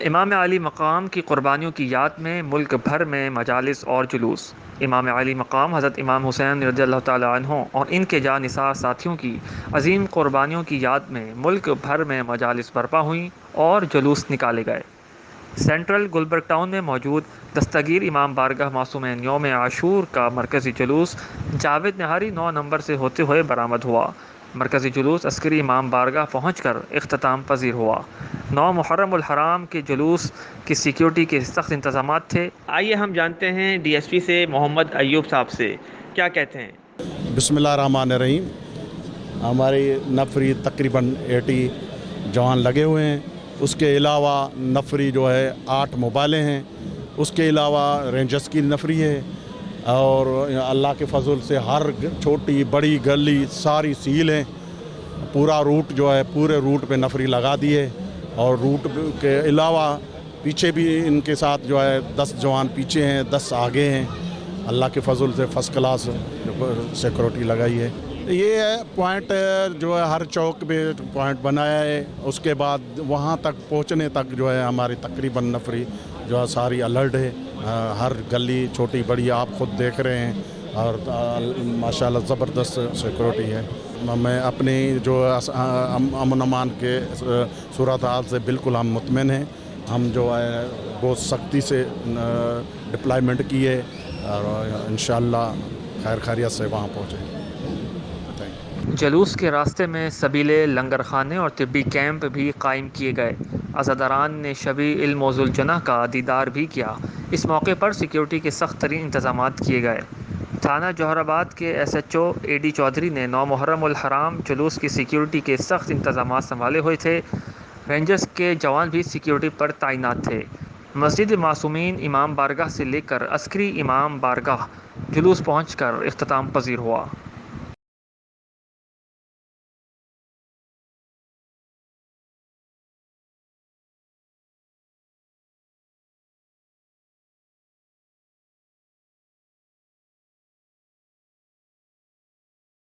امام علی مقام کی قربانیوں کی یاد میں ملک بھر میں مجالس اور جلوس۔ امام علی مقام حضرت امام حسین رضی اللہ تعالیٰ عنہ اور ان کے جانثار ساتھیوں کی عظیم قربانیوں کی یاد میں ملک بھر میں مجالس برپا ہوئیں اور جلوس نکالے گئے۔ سینٹرل گلبرگ ٹاؤن میں موجود دستگیر امام بارگاہ معصومین یوم عاشور کا مرکزی جلوس جاوید نہاری 9 نمبر سے ہوتے ہوئے برآمد ہوا۔ مرکزی جلوس عسکری امام بارگاہ پہنچ کر اختتام پذیر ہوا۔ 9 محرم الحرام کے جلوس کی سیکیورٹی کے سخت انتظامات تھے۔ آئیے ہم جانتے ہیں ڈی ایس پی سے محمد ایوب صاحب سے کیا کہتے ہیں۔ بسم اللہ الرحمن الرحیم۔ ہماری نفری تقریباً 80 جوان لگے ہوئے ہیں۔ اس کے علاوہ نفری جو ہے 8 موبائلیں ہیں۔ اس کے علاوہ رینجرز کی نفری ہے، اور اللہ کے فضل سے ہر چھوٹی بڑی گلی ساری سیل ہیں۔ پورا روٹ جو ہے پورے روٹ پہ نفری لگا دی ہے، اور روٹ کے علاوہ پیچھے بھی ان کے ساتھ جو ہے 10 جوان پیچھے ہیں، 10 آگے ہیں۔ اللہ کے فضل سے فرسٹ کلاس سیکورٹی لگائی ہے۔ یہ ہے پوائنٹ جو ہے ہر چوک پہ پوائنٹ بنایا ہے۔ اس کے بعد وہاں تک پہنچنے تک جو ہے ہماری تقریباً نفری جو ہے ساری الرٹ ہے۔ ہر گلی چھوٹی بڑی آپ خود دیکھ رہے ہیں، اور ماشاءاللہ زبردست سیکورٹی ہے۔ میں اپنی جو امن امان کے صورتحال سے بالکل ہم مطمئن ہیں۔ ہم جو ہے بہت سختی سے ڈپلائمنٹ کی ہے، اور انشاءاللہ خیر خیریت سے وہاں پہنچیں۔ جلوس کے راستے میں سبیلے، لنگر خانے اور طبی کیمپ بھی قائم کیے گئے۔ عزاداران نے شبی علم و ذوالجناح کا دیدار بھی کیا۔ اس موقع پر سیکیورٹی کے سخت ترین انتظامات کیے گئے۔ تھانہ جوہر آباد کے ایس ایچ او اے ڈی چودھری نے 9 محرم الحرام جلوس کی سیکیورٹی کے سخت انتظامات سنبھالے ہوئے تھے۔ رینجرز کے جوان بھی سیکیورٹی پر تعینات تھے۔ مسجد معصومین امام بارگاہ سے لے کر عسکری امام بارگاہ جلوس پہنچ کر اختتام پذیر ہوا۔